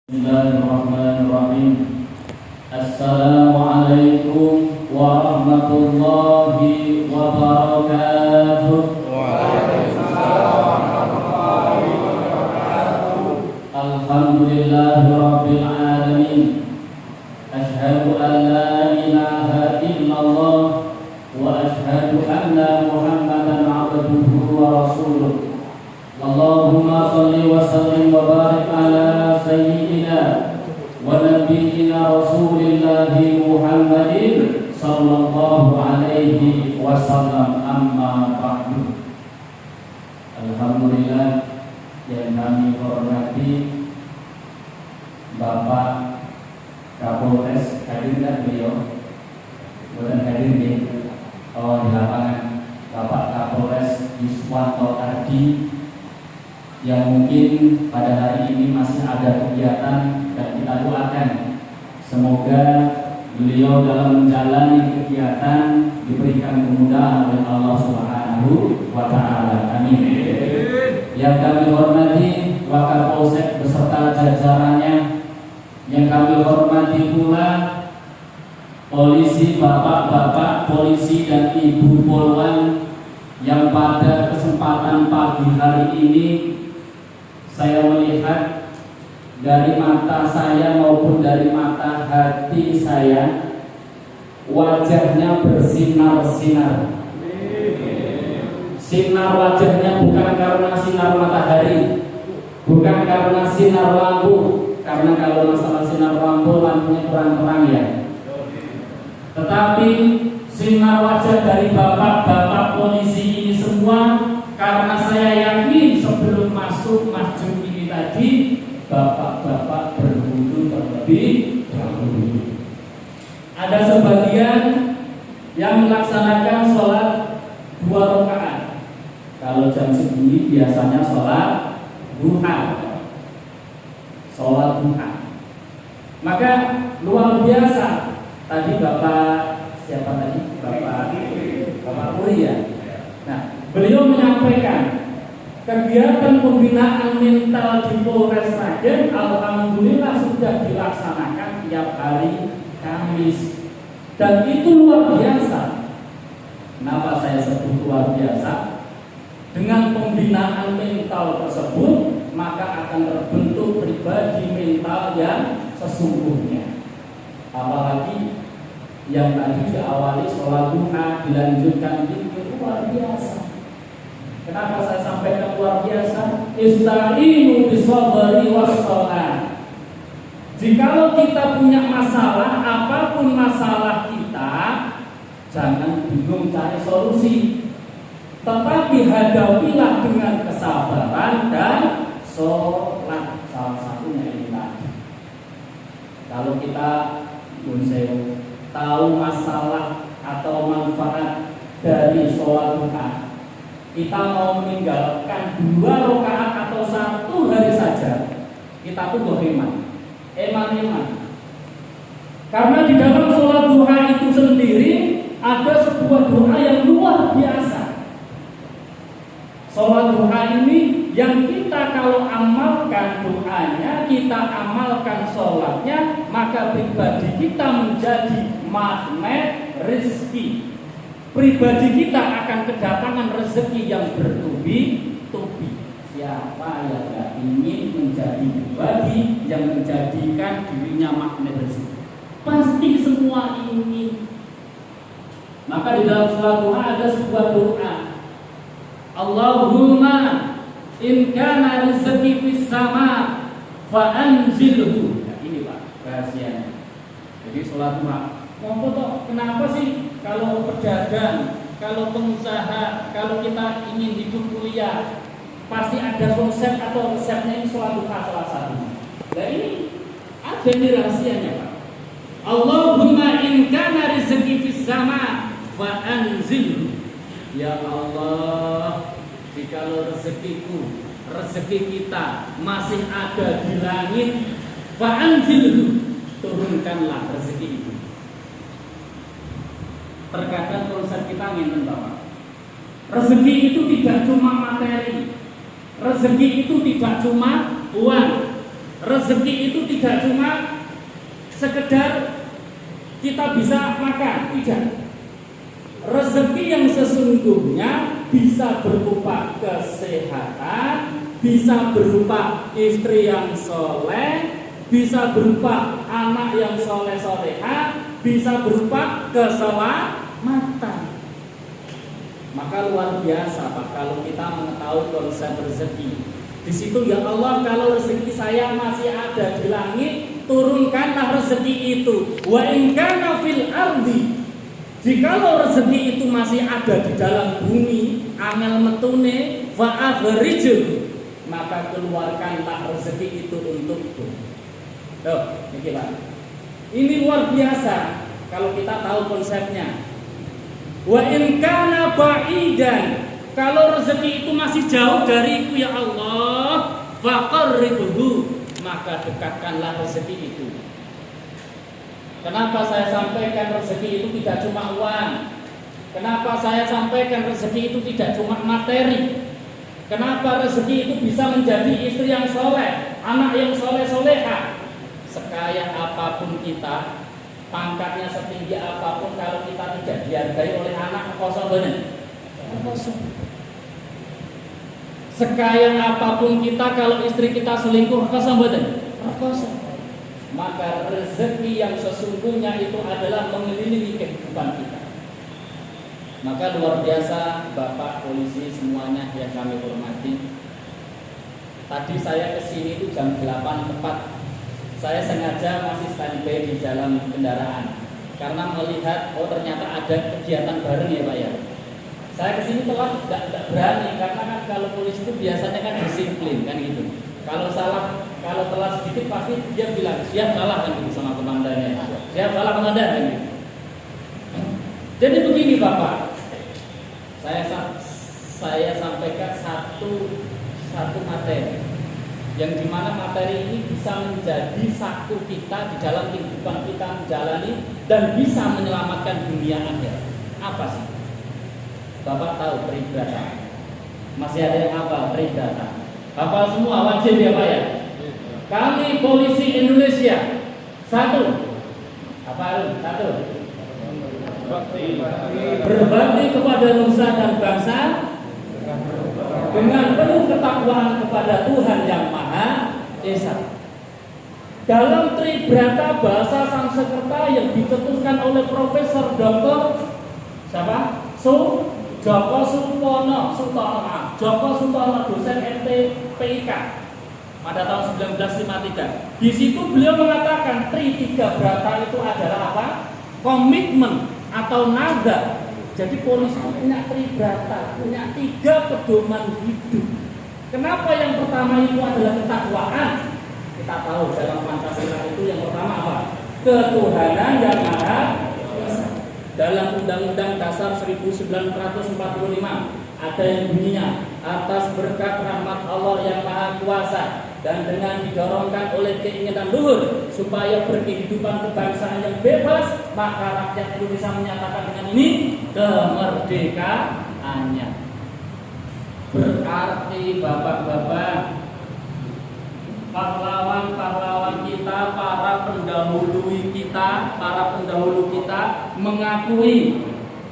Bismillahirrahmanirrahim. Assalamualaikum warahmatullahi wabarakatuh. Waalaikumsalam warahmatullahi wabarakatuh. Alhamdulillahi rabbil alamin. Asyhadu an la ilaha illallah wa asyhadu anna Muhammadan abduhu wa rasuluh. Allahumma salli wa sallim wa barik ala sayyidina wa nabiyyina Rasulillahi Muhammadin sallallahu alaihi wasallam, amma ba'du. Alhamdulillah, yang kami hormati Bapak Kapolres, hadir kan beliau? Bukan hadir di lapangan. Bapak Kapolres Yuswanto Ardi, yang mungkin pada hari ini masih ada kegiatan, dan kita doakan semoga beliau dalam menjalani kegiatan diberikan kemudahan oleh Allah Subhanahu wa Ta'ala. Amin. Yang kami hormati Wakapolsek beserta jajarannya, yang kami hormati pula polisi, bapak-bapak polisi dan ibu polwan yang pada kesempatan pagi hari ini saya melihat dari mata saya maupun dari mata hati saya, wajahnya bersinar-sinar. Sinar wajahnya bukan karena sinar matahari, bukan karena sinar lampu, karena kalau masalah sinar lampu, lampunya terang-terang ya. Tetapi sinar wajah dari bapak-bapak polisi ini semua, karena saya yakin sebelum masuk masjid ini tadi bapak-bapak berwudu terlebih dahulu. Ada sebagian yang melaksanakan sholat 2 rakaat. Kalau jam segini biasanya sholat duha. Sholat duha. Maka luar biasa. Tadi Bapak siapa tadi? Bapak Puri ya. Nah, beliau menyampaikan kegiatan pembinaan mental di Polres Sragen alhamdulillah sudah dilaksanakan tiap hari Kamis, dan itu luar biasa. Kenapa saya sebut luar biasa? Dengan pembinaan mental tersebut maka akan terbentuk pribadi mental yang sesungguhnya. Apalagi yang tadi diawali sholat duha dilanjutkan zikir, luar biasa. Kenapa saya sampaikan luar biasa? Ista'inu bisabri wassalah. Jikalau kita punya masalah, apapun masalah kita, jangan bingung cari solusi, tetapi hadapilah dengan kesabaran dan sholat. Salah satunya ini tadi. Kalau kita tahu masalah atau manfaat dari sholat duha, kita mau meninggalkan 2 rakaat atau 1 hari saja, kita tuh eman. Karena di dalam sholat duha itu sendiri ada sebuah doa yang luar biasa. Sholat duha ini yang kita kalau amalkan doanya, kita amalkan sholatnya, maka pribadi kita menjadi magnet rezeki. Pribadi kita akan kedatangan rezeki yang bertubi-tubi. Siapa yang tidak ingin menjadi pribadi yang menjadikan dirinya magnet rezeki? Pasti semua ingin. Maka di dalam sholat duha ada sebuah doa. Allahumma in kana rizqi fis sama fa anzilhu. Nah, ini Pak rahasianya. Jadi sholat duha. Kenapa sih kalau pedagang, kalau pengusaha, kalau kita ingin hidup kuliah, pasti ada konsep atau resepnya? Ini sholat duha salah satu. Nah ini ada ini rahasianya Pak. Allahumma in kana rizqi fis sama fa anzilhu. Ya Allah, jikalau rezekiku, rezeki kita masih ada di langit, fa anzilhu, turunkanlah rezeki itu. Terkadang konsep kita ngenten Bapak. Rezeki itu tidak cuma materi. Rezeki itu tidak cuma uang. Rezeki itu tidak cuma sekedar kita bisa makan, tidak. Rezeki yang sesungguhnya bisa berupa kesehatan, bisa berupa istri yang soleh, bisa berupa anak yang soleh-soleha, bisa berupa keselamatan. Maka luar biasa Pak kalau kita mengetahui konsep rezeki. Di situ ya Allah, kalau rezeki saya masih ada di langit, turunkanlah rezeki itu. Wa in kana fil ardi. Jikalau rezeki itu masih ada di dalam bumi, angel metune fa akhrijhu, maka keluarkanlah rezeki itu untukku. Tuh, ini Pak. Ini luar biasa kalau kita tahu konsepnya. Wa in kana ba'idan, kalau rezeki itu masih jauh dariku ya Allah, faqarribhu, maka dekatkanlah rezeki itu. Kenapa saya sampaikan rezeki itu tidak cuma uang? Kenapa saya sampaikan rezeki itu tidak cuma materi? Kenapa rezeki itu bisa menjadi istri yang soleh, anak yang soleh-soleha? Sekaya apapun kita, pangkatnya setinggi apapun, kalau kita tidak dihargai oleh anak, kosong benar. Kosong. Sekaya apapun kita, kalau istri kita selingkuh, kosong benar. Kosong. Maka rezeki yang sesungguhnya itu adalah mengelilingi kehidupan kita. Maka luar biasa Bapak polisi semuanya yang kami hormati. Tadi saya kesini itu jam 8 tepat. Saya sengaja masih standby di dalam kendaraan karena melihat ternyata ada kegiatan bareng ya Pak ya. Saya kesini telat tidak berani karena kan kalau polisi itu biasanya kan disiplin kan gitu. Kalau telat sedikit pasti dia bilang siap salah kan gitu sama komandannya. Siap salah komandan kan gitu. Jadi begini Bapak, saya sampaikan satu materi yang dimana materi ini bisa menjadi satu kita di dalam kehidupan kita menjalani dan bisa menyelamatkan dunia akhirat. Apa sih? Bapak tahu peribadatan? Masih ada yang hafal peribadatan? Hafal semua wajib ya Pak ya? Kami polisi Indonesia. Satu. Apa Arun? Satu. Berbakti kepada nusa dan bangsa dengan penuh ketakwaan kepada Tuhan Yang Maha Esa. Dalam Tribrata bahasa Sanskerta yang dicetuskan oleh Profesor Dr. siapa? Joko Sutono, dosen MTPIK pada tahun 1953. Di situ beliau mengatakan Tiga Brata itu adalah apa? Komitmen atau nada. Jadi polisi itu punya tribrata, punya 3 pedoman hidup. Kenapa yang pertama itu adalah ketakwaan? Kita tahu dalam Pancasila itu yang pertama apa? Ketuhanan yang Maha Esa. Dalam Undang-Undang Dasar 1945 ada yang bunyinya atas berkat rahmat Allah yang Maha Kuasa dan dengan didorongkan oleh keinginan luhur supaya berkehidupan kebangsaan yang bebas, maka rakyat Indonesia menyatakan dengan ini kemerdekaannya. Berarti bapak-bapak, pahlawan-pahlawan kita, para pendahulu kita mengakui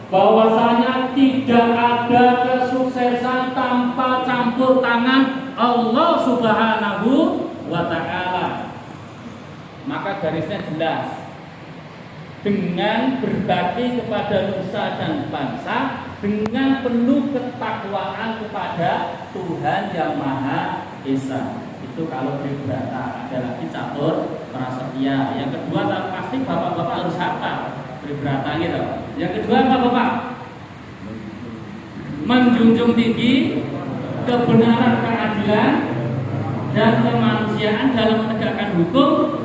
bahwasanya tidak ada kesuksesan tanpa campur tangan Allah Subhanahu wa Ta'ala. Maka garisnya jelas, dengan berbakti kepada nusa dan bangsa dengan penuh ketakwaan kepada Tuhan Yang Maha Esa. Itu kalau Tribrata. Ada lagi catur prasetya. Yang kedua pasti bapak-bapak harus hafal Tribrata gitu. Yang kedua apa Bapak? Menjunjung tinggi kebenaran, keadilan dan kemanusiaan dalam menegakkan hukum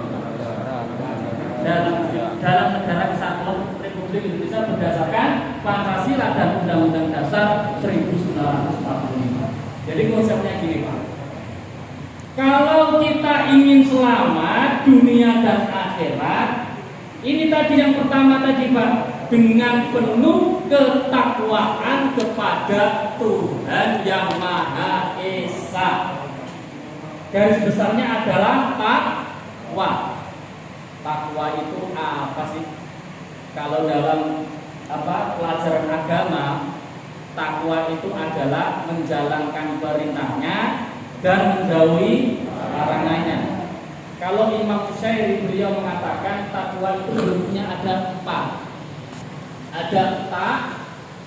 dalam negara kesatuan Republik Indonesia berdasarkan Pancasila dan Undang-Undang Dasar 1945. Jadi konsepnya gini Pak. Kalau kita ingin selamat dunia dan akhirat, ini tadi yang pertama tadi Pak, dengan penuh ketakwaan kepada Tuhan Yang Maha Esa. garis besarnya adalah takwa. Takwa itu apa sih? Kalau dalam pelajaran agama, takwa itu adalah menjalankan perintahnya dan menjauhi larangannya. Kalau Imam Syafi'i beliau mengatakan takwa itu hurufnya ada 4. Ada ta,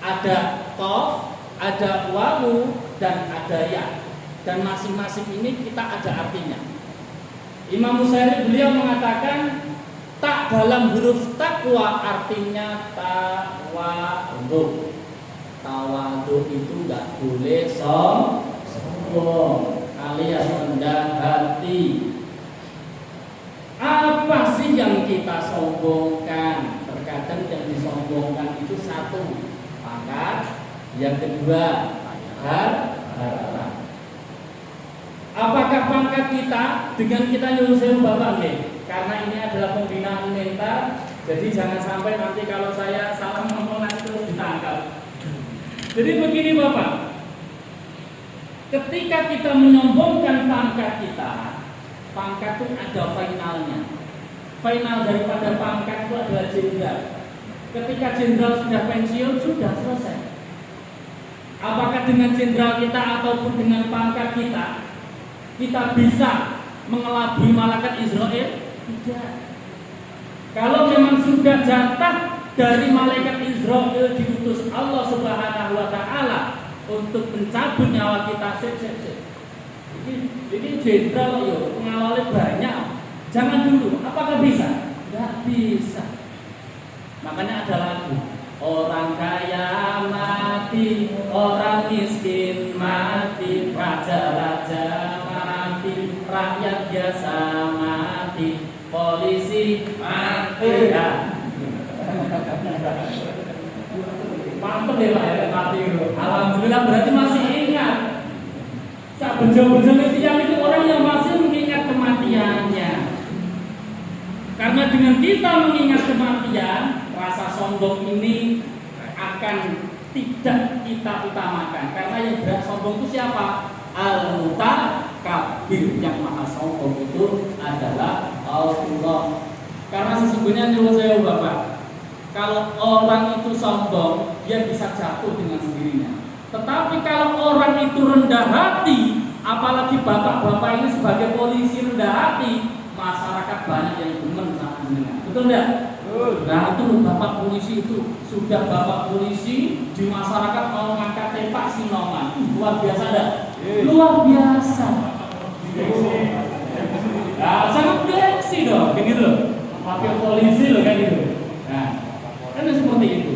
ada qaf, ada wawu, dan ada ya. Dan masing-masing ini kita ada artinya. Imam Syafi'i beliau mengatakan tak dalam huruf takwa artinya tawadu. Tawadu itu enggak boleh sombong alias rendah hati. Apa sih yang kita sombongkan? Terkadang yang disombongkan itu satu, pangkat, yang kedua, harta. Apakah pangkat kita dengan kita nyuruh sewu bapak nih? Karena ini adalah pembinaan mental, jadi jangan sampai nanti kalau saya salah ngomong nanti terus ditangkap. Jadi begini bapak, ketika kita menyombongkan pangkat kita, pangkat itu ada finalnya. Final daripada pangkat itu adalah jenderal. Ketika jenderal sudah pensiun, sudah selesai. Apakah dengan jenderal kita ataupun dengan pangkat kita bisa mengelabui malaikat Israel? Tidak. Kalau memang sudah jatah dari malaikat Israel diutus Allah Subhanahu wa taala untuk mencabut nyawa kita, ini jenderal yo, pengawalnya banyak. Jangan dulu. Apakah bisa? Tidak bisa. Makanya ada lagu. Orang kaya mati, orang miskin mati, raja-raja mati, rakyat biasa mati, polisi mati. Mantap ya Pak ya, mati. Alhamdulillah berarti masih ingat. Saat berjauh-jauh itu orang yang masih mengingat kematiannya. Karena dengan kita mengingat kematian, rasa sombong ini akan tidak kita utamakan. Karena yang berat sombong itu siapa? Al-Mutakabbir. Yang maha sombong itu adalah Allah. Karena sesungguhnya nyuruh saya Bapak, kalau orang itu sombong, dia bisa jatuh dengan sendirinya. Tetapi kalau orang itu rendah hati, apalagi bapak-bapak ini sebagai polisi rendah hati, masyarakat banyak yang demen sama jenengan. Betul enggak? Nah itu bapak polisi itu sudah bapak polisi di masyarakat mau ngangkat tempat sinoman. Luar biasa enggak? Luar biasa. Nah, sangat gengsi dong, kayak gitu loh. Pakai polisi loh kayak gitu. Nah, kan seperti itu.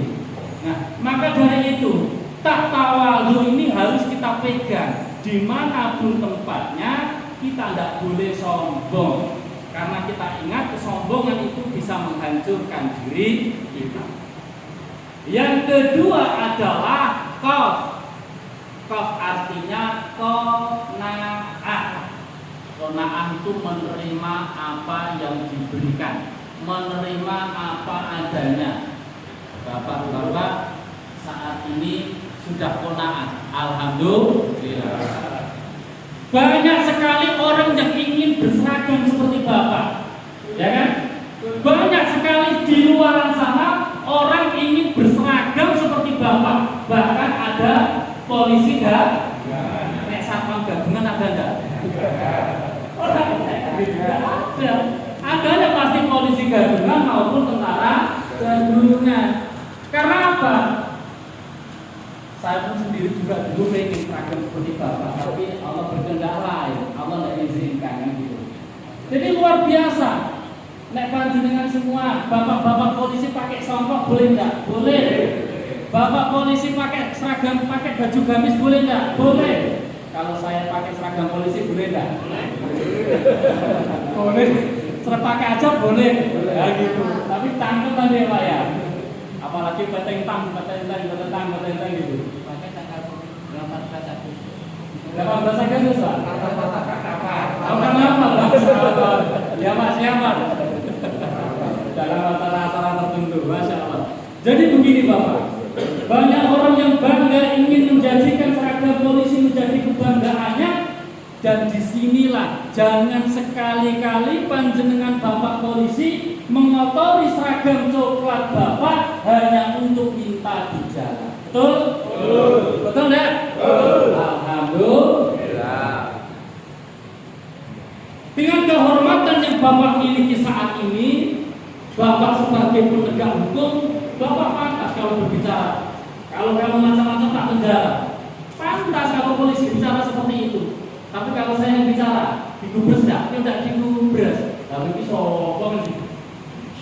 Nah, maka dari itu takwadu ini harus kita pegang dimanapun tempatnya. Kita tidak boleh sombong, karena kita ingat kesombongan itu bisa menghancurkan diri kita. Yang kedua adalah qaf. Qaf artinya qanaah. Qanaah itu menerima apa yang diberikan, menerima apa adanya. Bapak-bapak saat ini sudah qanaah, alhamdulillah. Banyak sekali orang yang ingin berseragam seperti Bapak, ya kan? Banyak sekali di luar sana orang ingin berseragam seperti Bapak. Bahkan ada polisi nek satpam gabungan ada enggak? Orang ada. Adanya pasti polisi gabungan maupun tentara gabungan. Karena apa? Saya pun sendiri juga dulu pengen seragam seperti Bapak, tapi Allah berkehendak lain, Allah tidak izinkan kan gitu. Jadi luar biasa. Nek panjenengan semua, bapak-bapak polisi pakai songkok boleh enggak? Boleh. Bapak polisi pakai seragam, pakai baju gamis boleh enggak? Boleh. Kalau saya pakai seragam polisi boleh enggak? Boleh. Pakai aja boleh. Ya gitu. Tapi tangkap tadi Pak ya. Apalagi petentang gitu. Pakai tanggal 18 Agustus. 18 Agustus Pak? Apa? Ya Mas, ya Mas. Dalam acara-acara tertentu, Masya Allah. Jadi begini Bapak, banyak orang yang bangga ingin menjadikan seragam polisi menjadi kebanggaannya, Dan disinilah jangan sekali-kali panjenengan Bapak polisi mengotori seragam coklat Bapak hanya untuk minta di jalan. Betul? Betul enggak? Alhamdulillah. Dengan kehormatan yang Bapak miliki saat ini, Bapak sebagai penegak hukum, Bapak pantas kalau berbicara. Kalau kamu macam-macam tak penjara. Pantas kalau polisi bicara seperti itu. Tapi kalau saya yang bicara, digubres tidak digubres. Tapi itu sombong.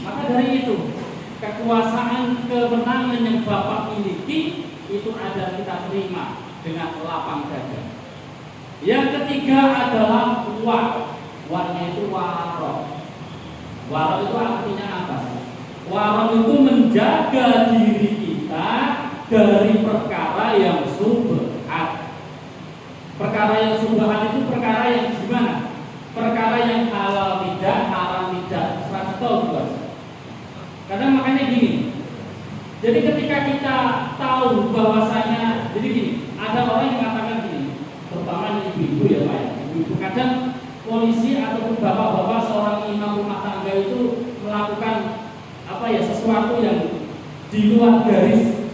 Maka dari itu, kekuasaan kewenangan yang Bapak miliki itu ada kita terima dengan lapang dada. Yang ketiga adalah war. Warnya itu warok. Warok itu artinya apa sih? Warok itu menjaga diri kita dari perkara yang subhat. Perkara yang subhat itu perkara yang gimana? Perkara yang halal tidak, haram tidak. Serasa tahu bukan? Kadang makanya gini. Jadi ketika kita tahu bahwasanya, jadi gini, ada orang yang mengatakan gini, terutama ibu-ibu ya Pak, ibu-ibu kadang polisi ataupun bapak-bapak seorang imam rumah tangga itu melakukan sesuatu yang di luar garis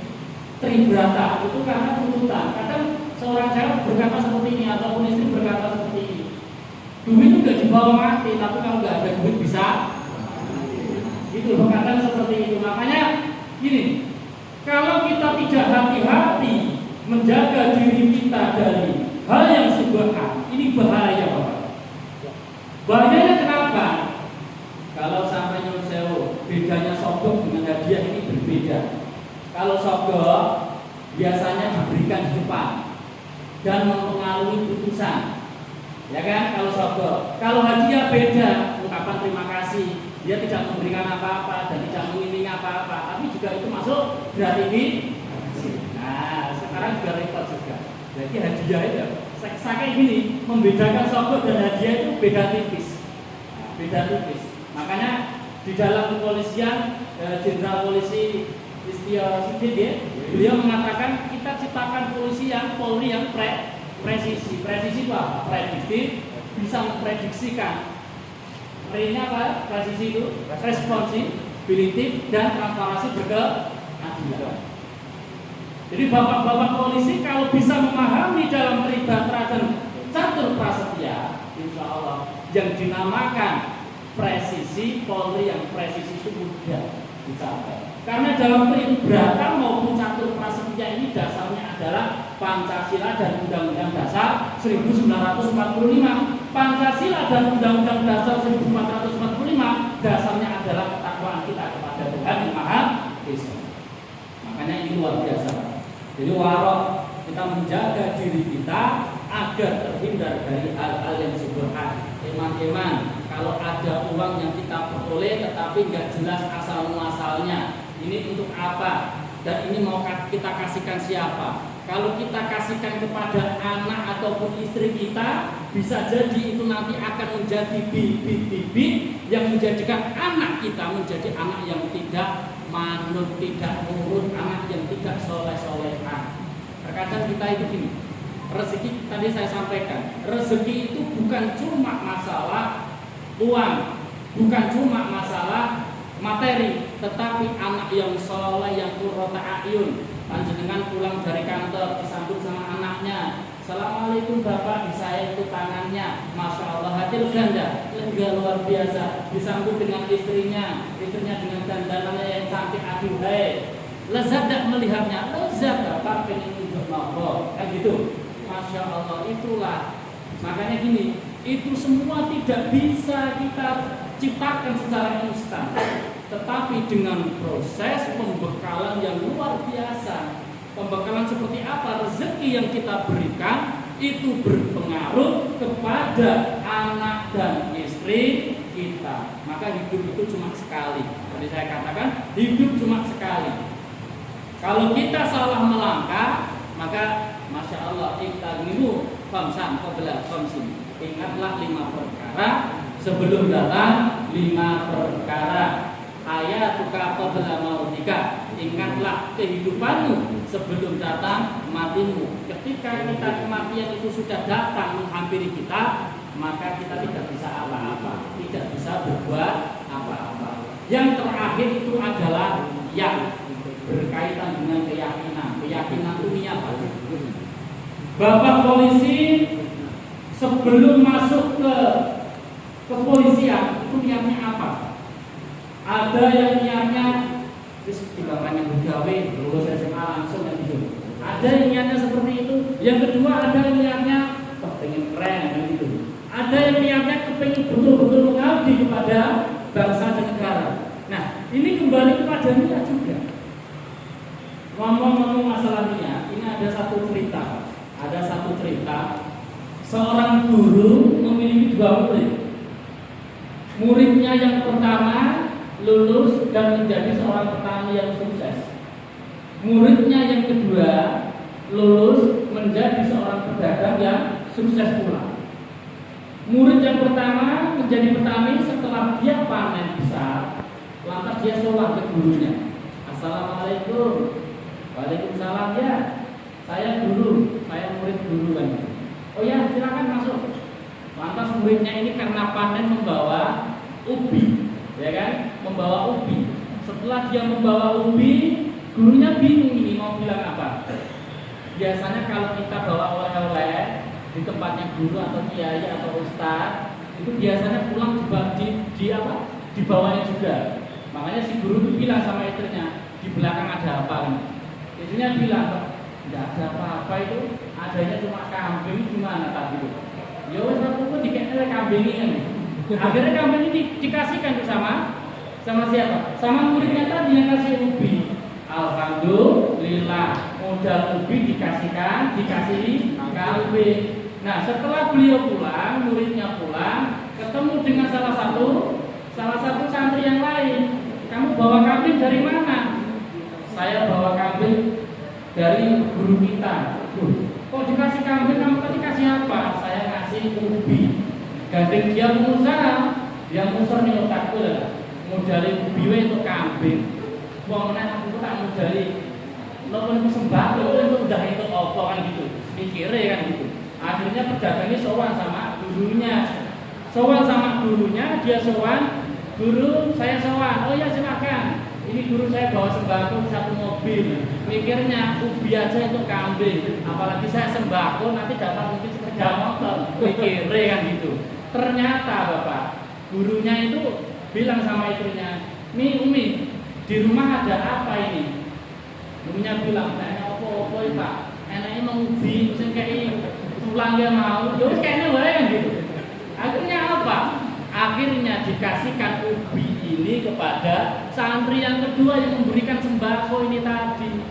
tribrata itu karena tuntutan. Kadang seorang cewek berkata seperti ini ataupun istri berkata seperti ini. Duit itu nggak dibawa mati, tapi kalau nggak ada duit bisa. Itu kadang seperti itu. Makanya gini, kalau kita tidak hati-hati menjaga diri kita dari hal yang subhat, ini bahaya Bapak. Bahayanya kenapa? Kalau sampai nyuruh sewu, bedanya sogok dengan hadiah ini berbeda. Kalau sogok biasanya diberikan di depan dan mempengaruhi putusan, ya kan? Kalau sogok, kalau hadiah beda, ungkapan terima kasih, dia tidak memberikan apa-apa dan tidak mengiringi apa-apa, tapi juga itu masuk gratifikasi. Nah, sekarang juga repot juga. Jadi hadiah itu kayak gini, membedakan sogok dan hadiah itu beda tipis. Beda tipis. Makanya di dalam kepolisian, Jenderal Polisi Listio Sigit ya, beliau mengatakan kita ciptakan polisi yang Polri yang presisi. Presisi itu apa? Prediktif, bisa memprediksikan. Pre-nya apa? Presisi itu responsif, dan transparansi berkeadilan. Jadi bapak-bapak polisi kalau bisa memahami dalam peribahasa dan catur prasetya, insya Allah yang dinamakan presisi Polri yang presisi itu mudah dicapai. Karena dalam peribahasa maupun catur prasetya ini dasarnya adalah Pancasila dan Undang-Undang Dasar 1945. Pancasila dan Undang-Undang Dasar 1445 dasarnya adalah ketakwaan kita kepada Tuhan Yang Maha Esa. Makanya ini luar biasa. Jadi warok, kita menjaga diri kita agar terhindar dari hal-hal yang subhat. Teman-teman, kalau ada uang yang kita peroleh tetapi nggak jelas asal muasalnya, ini untuk apa? Dan ini mau kita kasihkan siapa? Kalau kita kasihkan kepada anak ataupun istri kita, bisa jadi itu nanti akan menjadi bibit-bibit yang menjadikan anak kita menjadi anak yang tidak manut, tidak nurut, anak yang tidak soleh-solehan. Terkadang kita itu gini, rezeki tadi saya sampaikan, rezeki itu bukan cuma masalah uang, bukan cuma masalah materi, tetapi anak yang soleh, yang qurrata a'yun. Panjenengan pulang dari kantor disambut sama anaknya, Assalamualaikum Bapak, disayang itu tangannya, Masya Allah, hati lega luar biasa. Disambut dengan istrinya dengan dandanannya yang cantik, aduhai, lezat tak melihatnya, lezat Bapak pengen tunjuk nopo, kan gitu. Masya Allah, itulah. Makanya gini, itu semua tidak bisa kita ciptakan secara instan, tetapi dengan proses pembekalan yang luar biasa. Pembekalan seperti apa? Rezeki yang kita berikan itu berpengaruh kepada anak dan istri kita. Maka hidup itu cuma sekali. Tadi saya katakan, hidup cuma sekali. Kalau kita salah melangkah, maka Masya Allah, iktanimu famsan qabla famsin. Ingatlah 5 perkara sebelum datang 5 perkara. Hayatuka qabla mautika. Ingatlah kehidupanmu sebelum datang matimu. Ketika kematian itu sudah datang menghampiri kita, maka kita tidak bisa apa-apa, tidak bisa berbuat apa-apa. Yang terakhir itu adalah yang berkaitan dengan keyakinan dunia. Bapak polisi sebelum masuk ke kepolisian itu niatnya apa? Ada yang niatnya tiba-tiba bergawe lulus SMA langsung kan gitu. Ada yang niatnya seperti itu. Yang kedua ada yang niatnya pengen keren kan gitu. Ada yang niatnya kepengen betul-betul mengabdi kepada bangsa dan negara. Nah, ini kembali kepada niat juga. Ngomong-ngomong masalah niat, ini ada satu cerita. Seorang guru memiliki 2 murid. Muridnya yang pertama lulus dan menjadi seorang petani yang sukses. Muridnya yang kedua lulus menjadi seorang pedagang yang sukses pula. Murid yang pertama menjadi petani, setelah dia panen besar, lantas dia sholat ke gurunya. Assalamualaikum. Waalaikumsalam ya. Saya guru, saya murid guru kan. Oh ya, silakan masuk. Lantas muridnya ini karena panen membawa ubi, ya kan? Membawa ubi. Setelah dia membawa ubi, gurunya bingung ini mau bilang apa. Biasanya kalau kita bawa oleh-oleh di tempatnya guru atau kiai atau ustaz, itu biasanya pulang dibawanya juga. Makanya si guru itu bilang sama istrinya, di belakang ada apa kan? Istrinya bilang, tidak ada apa-apa itu, adanya cuma kambing, gimana tadi itu? Ya wes aku pun dikasih kambing ini. Akhirnya kambing ini dikasihkan tuh sama siapa? Sama muridnya tadi yang kasih ubi. Alhamdulillah, modal ubi dikasih kambing. Nah, setelah beliau pulang, muridnya pulang, ketemu dengan salah satu santri yang lain. Kamu bawa kambing dari mana? Saya bawa kambing dari guru kita. Kok dikasih kambing, kamu tadi kasih apa? Saya ngasih ubi. Gandeng dia pengusaha, dia ngusir nih otakku lah. Modali ubi untuk kambing. Wongnya aku tak modali. Nopun sembako itu udah itu apa kan gitu. Mikirnya kan gitu. Akhirnya pedagangnya sowan sama gurunya, dia sowan. Guru, saya sowan. Oh ya silakan. Ini guru saya bawa sembako 1 mobil. Mikirnya ubi aja untuk kambing. Apalagi saya sembako nanti dapat mungkin sepeda motor. Mikirnya kan gitu. Ternyata Bapak, gurunya itu bilang sama istrinya, Umi, di rumah ada apa ini? Gurunya bilang, kayaknya apa Pak? Enaknya mau ubi, terus kayak pulang dia mau. Terus kayaknya boleh kan gitu. Akhirnya apa? Akhirnya dikasihkan ubi ini kepada santri yang kedua yang memberikan sembako ini tadi.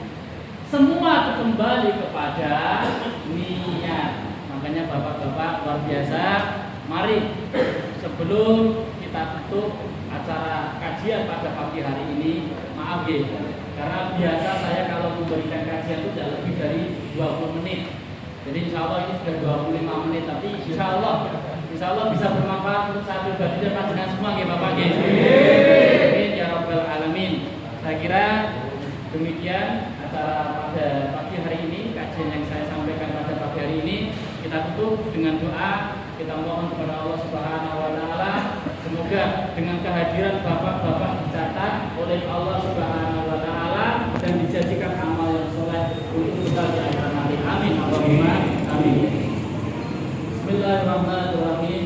Semua kembali kepada niat. Makanya bapak-bapak luar biasa. Mari sebelum kita tutup acara kajian pada pagi hari ini, maaf ya, karena biasa saya kalau memberikan kajian itu tidak lebih dari 20 menit. Jadi insya Allah ini sudah 25 menit, tapi insya Allah bisa bermanfaat untuk saya pribadi dan panjenengan semua ya Bapak ya. Amin ya rabbal alamin. Saya kira demikian acara pada pagi hari ini, kajian yang saya sampaikan pada pagi hari ini. Kita tutup dengan doa. Kita mohon kepada Allah Subhanahu wa taala, semoga dengan kehadiran bapak-bapak dicatat oleh Allah Subhanahu wa taala dan dijadikan amal yang saleh untuk kita di akhirat nanti. Amin Allahumma amin. Bismillahirrahmanirrahim.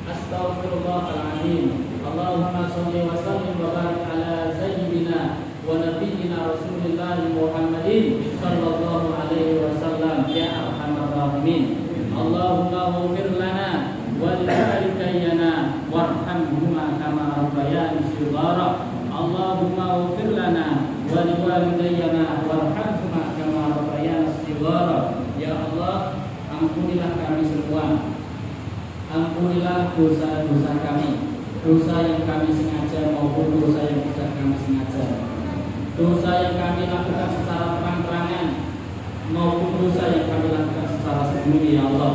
Astaghfirullahaladzim. Allahumma sholli wa sallim wa barik ala sayyidina wa nabiyyina Rasulillah Muhammadin sallallahu alaihi wasallam ya arhamar rahimin. Allahumma ighfir lana wa li walidayna warhamhuma kama rabbayani shighara. Allahumma ighfir lana wa li walidayna warhamhuma kama rabbayani shighara. Ya Allah, ampunilah kami semua. Ampunilah dosa-dosa kami, dosa yang kami sengaja maupun dosa yang tidak kami sengaja, dosa yang kami lakukan secara terang-terangan maupun dosa yang kami lakukan secara sembunyi. Ya Allah,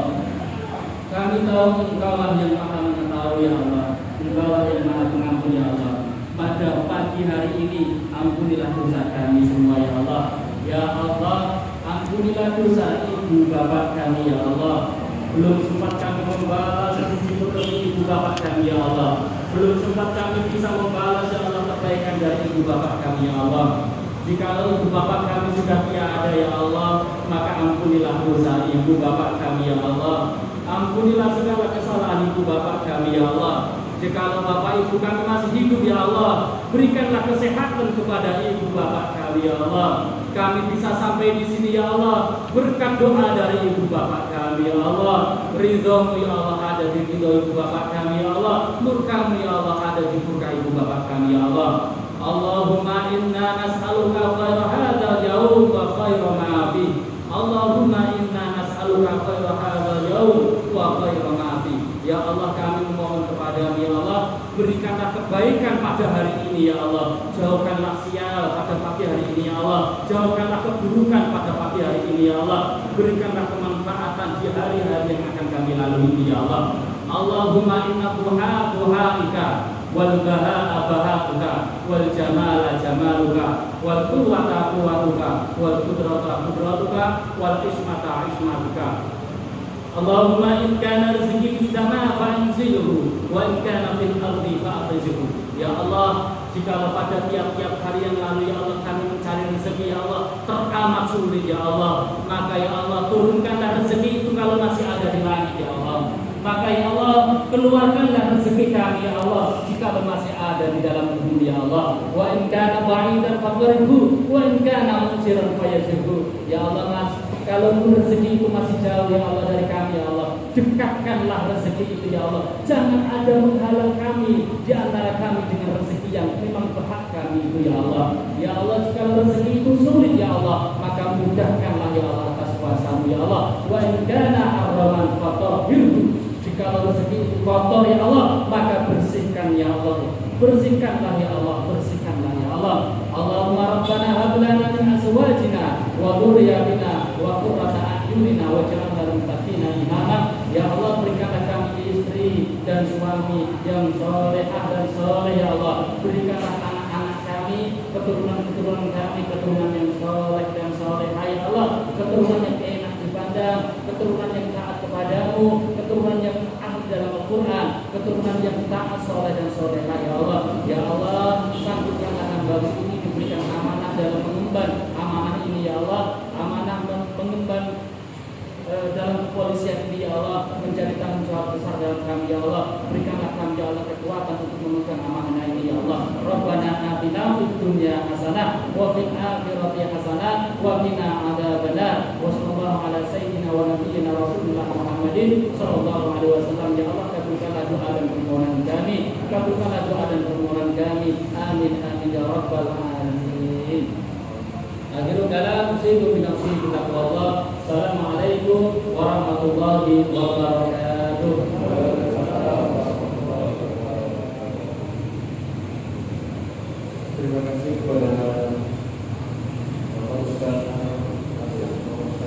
kami tahu Engkau lah yang maha mengetahui. Ya Allah, Engkau lah yang maha pengampun. Ya Allah, pada pagi hari ini ampunilah dosa kami semua. Ya Allah, Ya Allah, ampunilah dosa ibu bapak kami ya Allah. Belum sempat kami membalas ibu bapak kami ya Allah. Belum sempat kami bisa membalas ya Allah kebaikan dari ibu bapak kami ya Allah. Jikalau ibu bapak kami sudah tiada ya Allah, maka ampunilah dosa ibu bapak kami ya Allah. Ampunilah segala kesalahan ibu bapak kami ya Allah. Jikalau bapak ibu kami masih hidup ya Allah, berikanlah kesehatan kepada ibu bapak kami ya Allah. Kami bisa sampai di sini ya Allah berkat doa dari ibu bapak kami ya Allah. Ridhomu ya Allah ada di ridho ibu bapak kami ya Allah. Murkamu ya Allah ada di murka ibu bapak kami ya Allah. Allahumma inna nas'aluka khaira hadzal yaum wa khaira ma fihi. Allahumma inna nas'aluka khaira hadzal yaum wa khaira ma fihi. Ya Allah, kami memohon kepada-Mu ya Allah, berikanlah kebaikan pada hari ini ya Allah. Jauhkanlah sial pada pagi hari ini ya Allah. Jauhkanlah keburukan pada pagi hari ini ya Allah. Berikanlah kemanfaatan di hari-hari yang akan kami lalui ini ya Allah. Allahumma inna buha'ika wal baha'a baha'uka wal jamala jamaluka wal quwwata quwwatuka wal qudrata qudratuka wal ismata ismatuka. Allahumma in kana rizqi fis sama fa'anzilhu wa in kana fil ardi fa'akhrijhu. Ya Allah, jika pada tiap-tiap hari yang lalu ya Allah kami mencari rezeki ya Allah teramat sulit ya Allah, maka ya Allah turunkanlah rezeki itu kalau masih ada di langit ya Allah. Maka ya Allah keluarkanlah rezeki kami ya Allah jika masih ada di dalam bumi ya Allah. Wa in kana ba'idan faqribhu wa in kana musiran fayazirhu. Ya Allah mas, kalau rezeki itu masih jauh ya Allah dari kami ya Allah, dekatkanlah rezeki itu ya Allah. Jangan ada menghalang kami di antara kami dengan rezeki yang memang berhak kami itu ya Allah. Ya Allah, jika rezeki itu sulit ya Allah, maka mudahkanlah ya Allah atas kuasa-Mu ya Allah. Wa in kana haraman fatahhirhu. Jika rezeki itu kotor ya Allah, maka bersihkan ya Allah. Bersihkanlah ya Allah, bersihkanlah ya Allah. Allahumma rabbana hab lana min azwajina wa dhurriyyatina wa qurrata a'yunina waj'alna lil muttaqina imama. Ya Allah, berikanlah kami istri dan suami yang salehah dan saleh ya Allah. Berikanlah anak-anak kami, keturunan-keturunan kami, keturunan yang saleh dan salehah ya Allah. Keturunan yang enak dipandang, keturunan yang taat kepadamu, keturunan yang ahli dalam Al-Quran, keturunan yang taat saleh dan salehah ya Allah. Ya Allah, sanggupkanlah hamba ini diberikan amanah dalam mengemban amanah ini ya Allah, amanah mengemban dalam kepolisian ini ya Allah, menjadi tanggung jawab besar dalam kami ya Allah. Berikanlah kami ya Allah kekuatan untuk memegang amanah ini ya Allah. Rabbana atina fid dunya hasanah wa fil akhirati hasanah wa qina adzabannar. Wa sallallahu ala sayyidina wa nabiyyina Rasulillah Muhammadin sallallahu alaihi wasallam. Ya Allah, kabulkanlah doa dan permohonan kami, kabulkanlah doa dan permohonan kami. Amin amin ya rabbal alamin. Akhirul kalam usikum bi nafsi bittaqwallah. Assalamualaikum warahmatullahi wabarakatuh. Terima kasih kepada